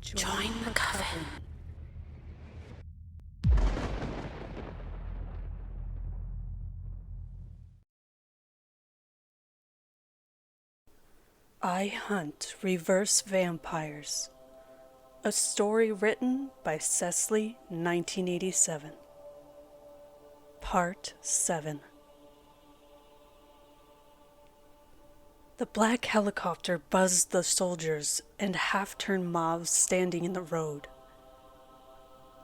Join the coven. I Hunt Reverse Vampires. A story written by Cecily, 1987. Part 7. The black helicopter buzzed the soldiers and half-turned mobs standing in the road.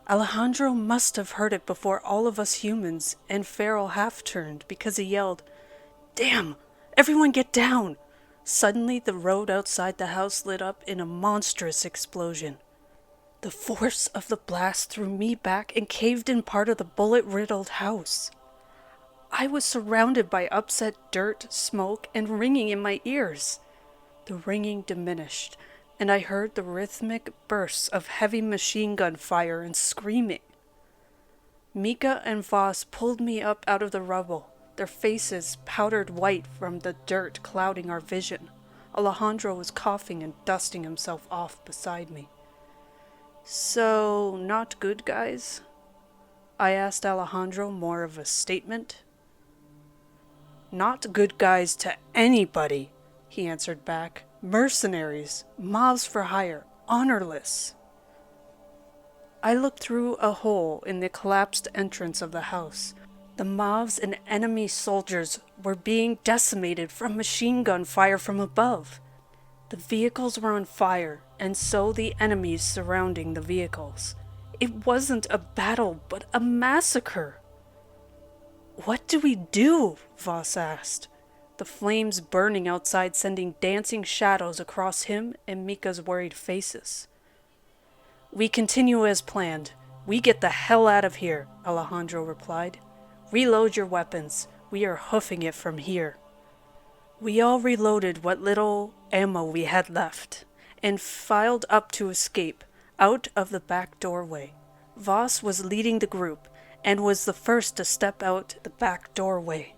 Alejandro must have heard it before all of us humans and feral half-turned because he yelled, "Damn! Everyone get down!" Suddenly, the road outside the house lit up in a monstrous explosion. The force of the blast threw me back and caved in part of the bullet-riddled house. I was surrounded by upset dirt, smoke, and ringing in my ears. The ringing diminished, and I heard the rhythmic bursts of heavy machine gun fire and screaming. Mika and Voss pulled me up out of the rubble, their faces powdered white from the dirt clouding our vision. Alejandro was coughing and dusting himself off beside me. "So, not good guys?" I asked Alejandro, more of a statement. "Not good guys to anybody," he answered back. "Mercenaries, mobs for hire, honorless." I looked through a hole in the collapsed entrance of the house. The mobs and enemy soldiers were being decimated from machine gun fire from above. The vehicles were on fire, and so the enemies surrounding the vehicles. It wasn't a battle, but a massacre. "What do we do?" Voss asked, the flames burning outside sending dancing shadows across him and Mika's worried faces. "We continue as planned. We get the hell out of here," Alejandro replied. "Reload your weapons. We are hoofing it from here." We all reloaded what little ammo we had left, and filed up to escape, out of the back doorway. Voss was leading the group, and was the first to step out the back doorway.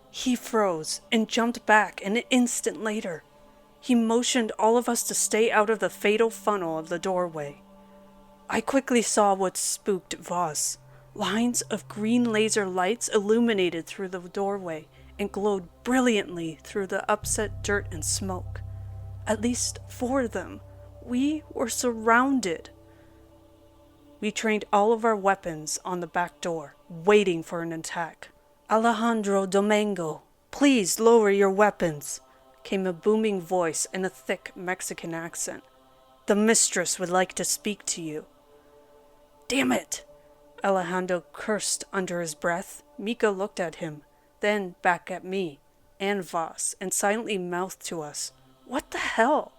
He froze, and jumped back an instant later. He motioned all of us to stay out of the fatal funnel of the doorway. I quickly saw what spooked Voss. Lines of green laser lights illuminated through the doorway and glowed brilliantly through the upset dirt and smoke. At least 4 of them. We were surrounded. We trained all of our weapons on the back door, waiting for an attack. "Alejandro Domingo, please lower your weapons," came a booming voice in a thick Mexican accent. "The mistress would like to speak to you." "Damn it!" Alejandro cursed under his breath. Mika looked at him, then back at me and Voss, and silently mouthed to us, "What the hell?"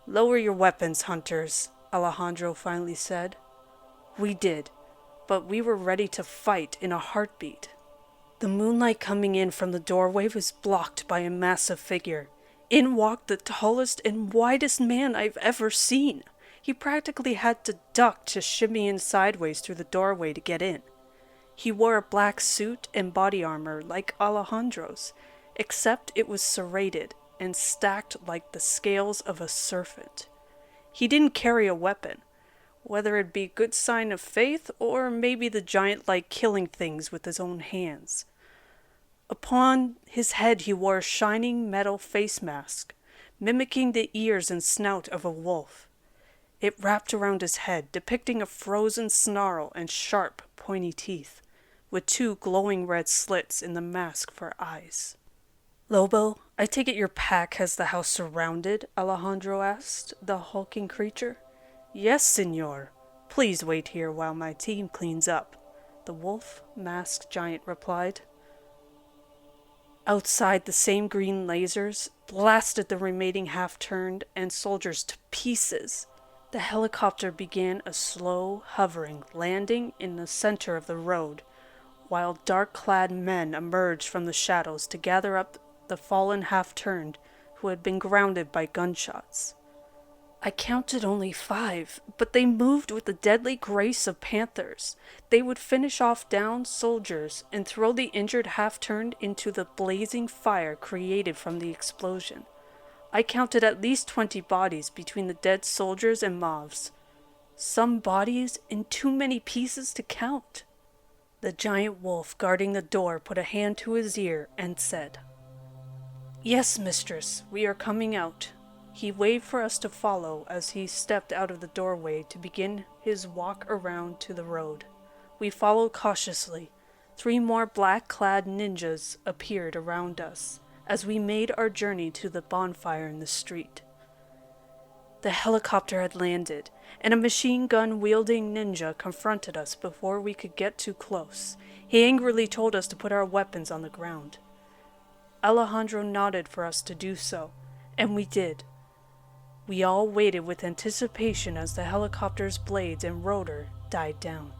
"Lower your weapons, hunters," Alejandro finally said. We did, but we were ready to fight in a heartbeat. The moonlight coming in from the doorway was blocked by a massive figure. In walked the tallest and widest man I've ever seen. He practically had to duck to shimmy in sideways through the doorway to get in. He wore a black suit and body armor like Alejandro's, except it was serrated and stacked like the scales of a serpent. He didn't carry a weapon, whether it be good sign of faith or maybe the giant like killing things with his own hands. Upon his head he wore a shining metal face mask, mimicking the ears and snout of a wolf. It wrapped around his head, depicting a frozen snarl and sharp, pointy teeth, with 2 glowing red slits in the mask for eyes. "Lobo, I take it your pack has the house surrounded?" Alejandro asked the hulking creature. "Yes, senor. Please wait here while my team cleans up," the wolf-masked giant replied. Outside, the same green lasers blasted the remaining half-turned and soldiers to pieces. The helicopter began a slow, hovering landing in the center of the road, while dark-clad men emerged from the shadows to gather up the fallen half-turned who had been grounded by gunshots. I counted only 5, but they moved with the deadly grace of panthers. They would finish off downed soldiers and throw the injured half-turned into the blazing fire created from the explosion. I counted at least 20 bodies between the dead soldiers and mobs. Some bodies in too many pieces to count. The giant wolf guarding the door put a hand to his ear and said, "Yes, mistress, we are coming out." He waved for us to follow as he stepped out of the doorway to begin his walk around to the road. We followed cautiously. 3 more black-clad ninjas appeared around us as we made our journey to the bonfire in the street. The helicopter had landed, and a machine gun-wielding ninja confronted us before we could get too close. He angrily told us to put our weapons on the ground. Alejandro nodded for us to do so, and we did. We all waited with anticipation as the helicopter's blades and rotor died down.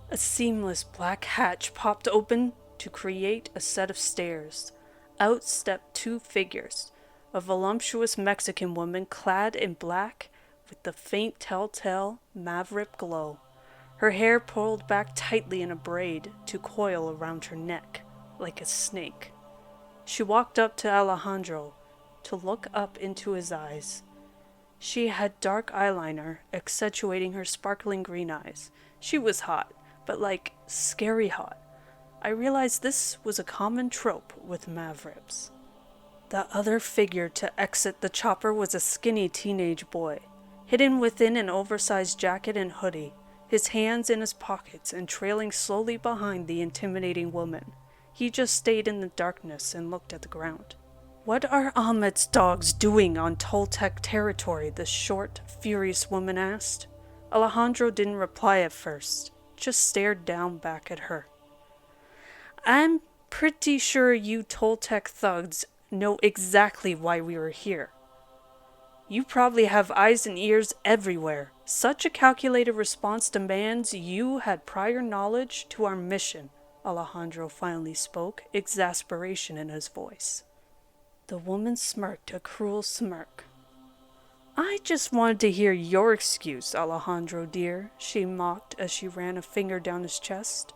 A seamless black hatch popped open to create a set of stairs. Out stepped 2 figures. A voluptuous Mexican woman clad in black with the faint telltale maverick glow. Her hair pulled back tightly in a braid to coil around her neck like a snake. She walked up to Alejandro to look up into his eyes. She had dark eyeliner accentuating her sparkling green eyes. She was hot, but like scary hot. I realized this was a common trope with mavericks. The other figure to exit the chopper was a skinny teenage boy, hidden within an oversized jacket and hoodie, his hands in his pockets and trailing slowly behind the intimidating woman. He just stayed in the darkness and looked at the ground. "What are Ahmed's dogs doing on Toltec territory?" the short, furious woman asked. Alejandro didn't reply at first, just stared down back at her. "I'm pretty sure you Toltec thugs know exactly why we were here. You probably have eyes and ears everywhere. Such a calculated response demands you had prior knowledge to our mission," Alejandro finally spoke, exasperation in his voice. The woman smirked a cruel smirk. "I just wanted to hear your excuse, Alejandro dear," she mocked as she ran a finger down his chest.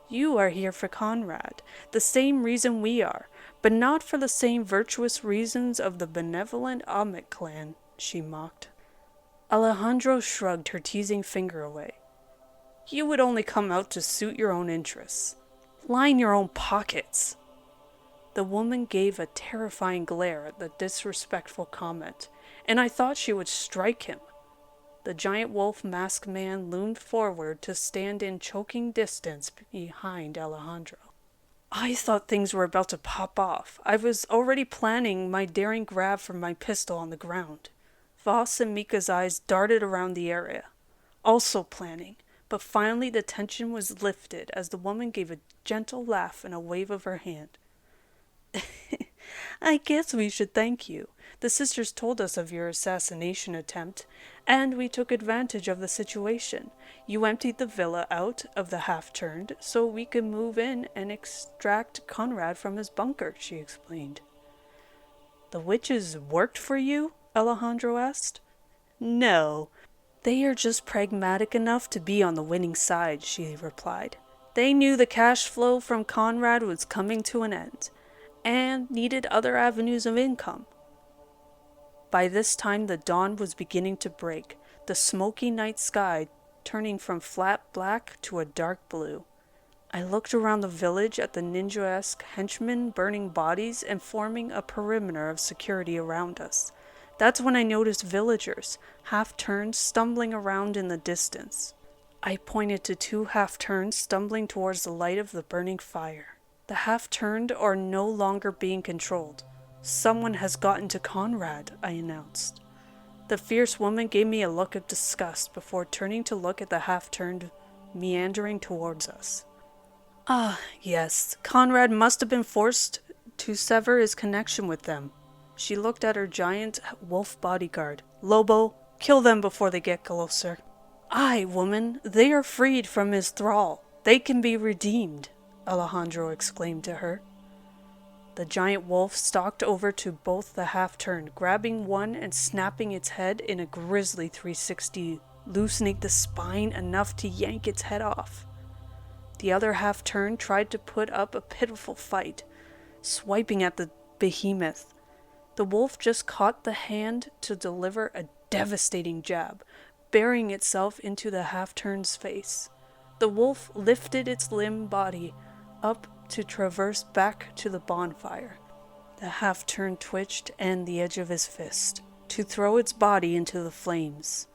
"You are here for Conrad, the same reason we are, but not for the same virtuous reasons of the benevolent Ahmed clan," she mocked. Alejandro shrugged her teasing finger away. "You would only come out to suit your own interests. Line your own pockets." The woman gave a terrifying glare at the disrespectful comment, and I thought she would strike him. The giant wolf masked man loomed forward to stand in choking distance behind Alejandro. I thought things were about to pop off. I was already planning my daring grab from my pistol on the ground. Voss and Mika's eyes darted around the area, also planning, but finally the tension was lifted as the woman gave a gentle laugh and a wave of her hand. "I guess we should thank you. The sisters told us of your assassination attempt, and we took advantage of the situation. You emptied the villa out of the half-turned so we could move in and extract Conrad from his bunker," she explained. "The witches worked for you?" Alejandro asked. "No, they are just pragmatic enough to be on the winning side," she replied. "They knew the cash flow from Conrad was coming to an end, and needed other avenues of income." By this time the dawn was beginning to break, the smoky night sky turning from flat black to a dark blue. I looked around the village at the ninja-esque henchmen burning bodies and forming a perimeter of security around us. That's when I noticed villagers, half-turned, stumbling around in the distance. I pointed to 2 half-turns stumbling towards the light of the burning fire. The half-turned are no longer being controlled. "Someone has gotten to Conrad," I announced. The fierce woman gave me a look of disgust before turning to look at the half-turned meandering towards us. "Ah, yes, Conrad must have been forced to sever his connection with them." She looked at her giant wolf bodyguard. "Lobo, kill them before they get closer." "Aye, woman, they are freed from his thrall. They can be redeemed," Alejandro exclaimed to her. The giant wolf stalked over to both the half-turned, grabbing one and snapping its head in a grisly 360, loosening the spine enough to yank its head off. The other half-turned tried to put up a pitiful fight, swiping at the behemoth. The wolf just caught the hand to deliver a devastating jab, burying itself into the half-turned's face. The wolf lifted its limp body up to traverse back to the bonfire. The half-turn twitched and the edge of his fist to throw its body into the flames.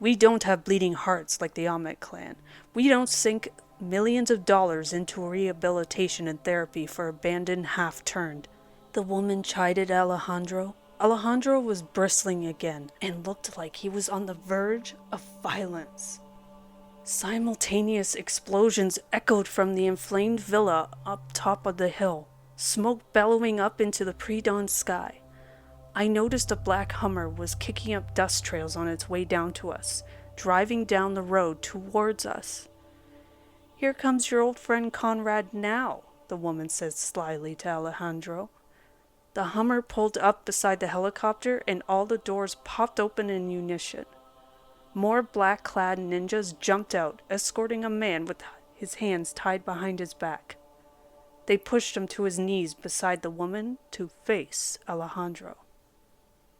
We don't have bleeding hearts like the Ahmet clan. We don't sink millions of dollars into rehabilitation and therapy for abandoned half-turned. The woman chided Alejandro. Alejandro was bristling again and looked like he was on the verge of violence. Simultaneous explosions echoed from the inflamed villa up top of the hill, smoke bellowing up into the pre-dawn sky. I noticed a black Hummer was kicking up dust trails on its way down to us, driving down the road towards us. "Here comes your old friend Conrad now," the woman said slyly to Alejandro. The Hummer pulled up beside the helicopter and all the doors popped open in unison. More black-clad ninjas jumped out, escorting a man with his hands tied behind his back. They pushed him to his knees beside the woman to face Alejandro.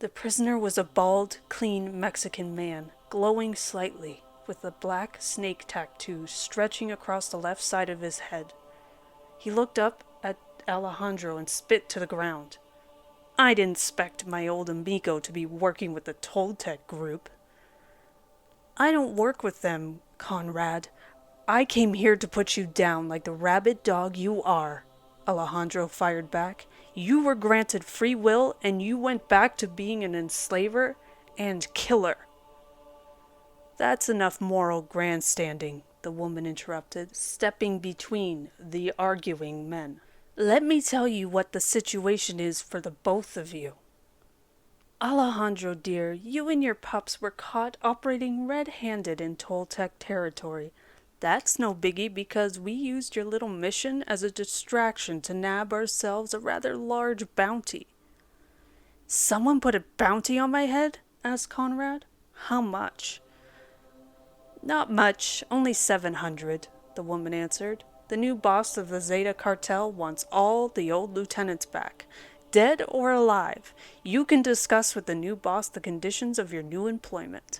The prisoner was a bald, clean Mexican man, glowing slightly, with a black snake tattoo stretching across the left side of his head. He looked up at Alejandro and spit to the ground. "I didn't expect my old amigo to be working with the Toltec group." "I don't work with them, Conrad. I came here to put you down like the rabid dog you are," Alejandro fired back. "You were granted free will and you went back to being an enslaver and killer." "That's enough moral grandstanding," the woman interrupted, stepping between the arguing men. "Let me tell you what the situation is for the both of you. Alejandro dear, you and your pups were caught operating red-handed in Toltec territory. That's no biggie because we used your little mission as a distraction to nab ourselves a rather large bounty." "Someone put a bounty on my head?" asked Conrad. "How much?" "Not much, only 700, the woman answered. "The new boss of the Zeta cartel wants all the old lieutenants back, dead or alive. You can discuss with the new boss the conditions of your new employment."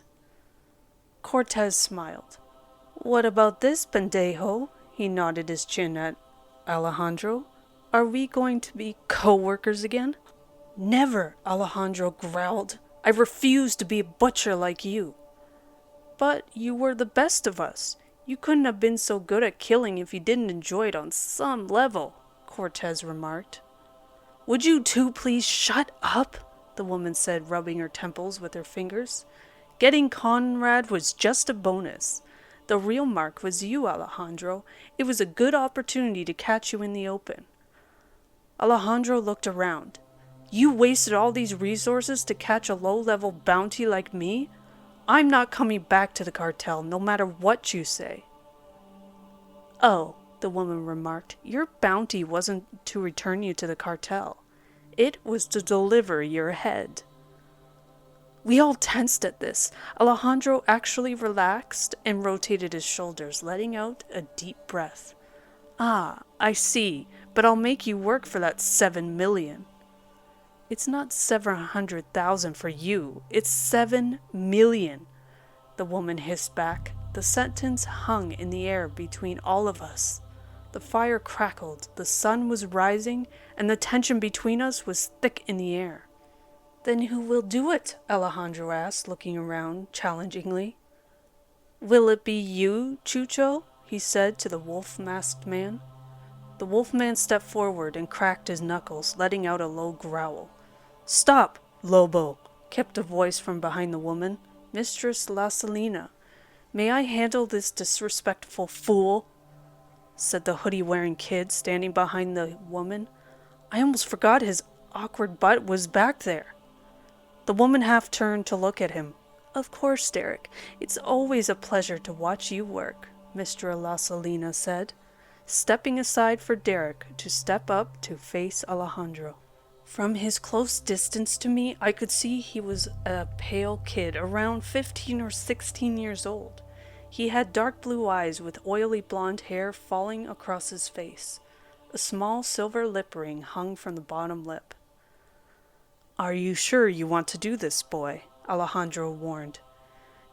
Cortez smiled. "What about this, pendejo?" He nodded his chin at Alejandro. "Are we going to be co-workers again?" "Never," Alejandro growled. "I refuse to be a butcher like you." "But you were the best of us. You couldn't have been so good at killing if you didn't enjoy it on some level," Cortez remarked. "Would you two please shut up?" the woman said, rubbing her temples with her fingers. "Getting Conrad was just a bonus. The real mark was you, Alejandro. It was a good opportunity to catch you in the open." Alejandro looked around. "You wasted all these resources to catch a low-level bounty like me? I'm not coming back to the cartel, no matter what you say." "Oh," the woman remarked, "your bounty wasn't to return you to the cartel. It was to deliver your head." We all tensed at this. Alejandro actually relaxed and rotated his shoulders, letting out a deep breath. "Ah, I see, but I'll make you work for that 7 million. "It's not 700,000 for you, it's 7 million, the woman hissed back. The sentence hung in the air between all of us. The fire crackled, the sun was rising, and the tension between us was thick in the air. "Then who will do it?" Alejandro asked, looking around challengingly. "Will it be you, Chucho?" he said to the wolf-masked man. The wolf-man stepped forward and cracked his knuckles, letting out a low growl. "Stop, Lobo!" kept a voice from behind the woman. "Mistress La Salina, may I handle this disrespectful fool?" said the hoodie-wearing kid standing behind the woman. "I almost forgot his awkward butt was back there." The woman half turned to look at him. "Of course, Derek. It's always a pleasure to watch you work," Mr. La Salina said, stepping aside for Derek to step up to face Alejandro. From his close distance to me, I could see he was a pale kid, around 15 or 16 years old. He had dark blue eyes with oily blonde hair falling across his face. A small silver lip ring hung from the bottom lip. Are you sure you want to do this, boy? Alejandro warned.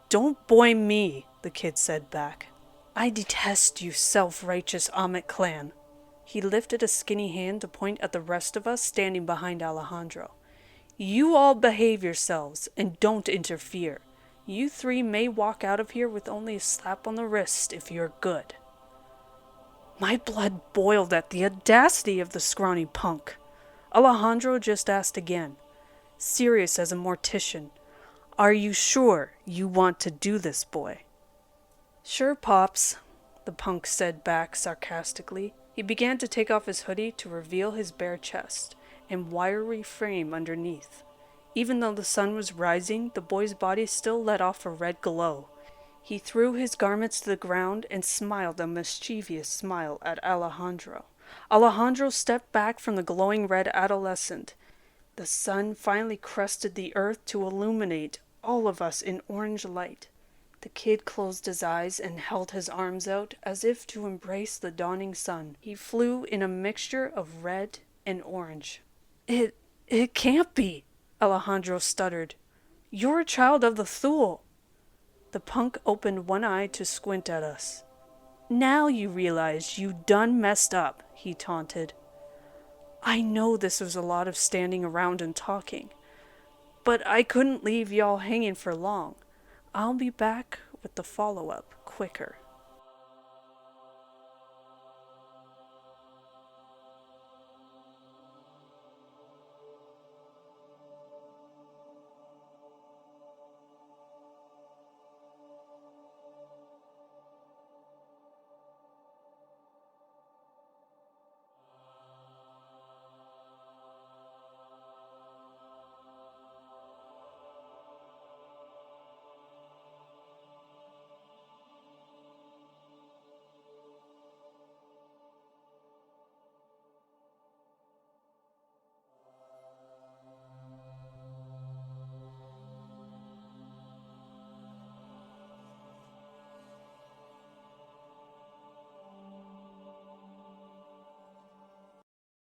Don't boy me, the kid said back. I detest you self-righteous Amit clan. He lifted a skinny hand to point at the rest of us standing behind Alejandro. You all behave yourselves and don't interfere. You three may walk out of here with only a slap on the wrist if you're good. My blood boiled at the audacity of the scrawny punk. Alejandro just asked again, serious as a mortician. Are you sure you want to do this, boy? Sure, Pops, the punk said back sarcastically. He began to take off his hoodie to reveal his bare chest and wiry frame underneath. Even though the sun was rising, the boy's body still let off a red glow. He threw his garments to the ground and smiled a mischievous smile at Alejandro. Alejandro stepped back from the glowing red adolescent. The sun finally crested the earth to illuminate all of us in orange light. The kid closed his eyes and held his arms out as if to embrace the dawning sun. He flew in a mixture of red and orange. It can't be, Alejandro stuttered. You're a child of the Thule. The punk opened one eye to squint at us. Now you realize you done messed up, he taunted. I know this was a lot of standing around and talking, but I couldn't leave y'all hanging for long. I'll be back with the follow-up quicker.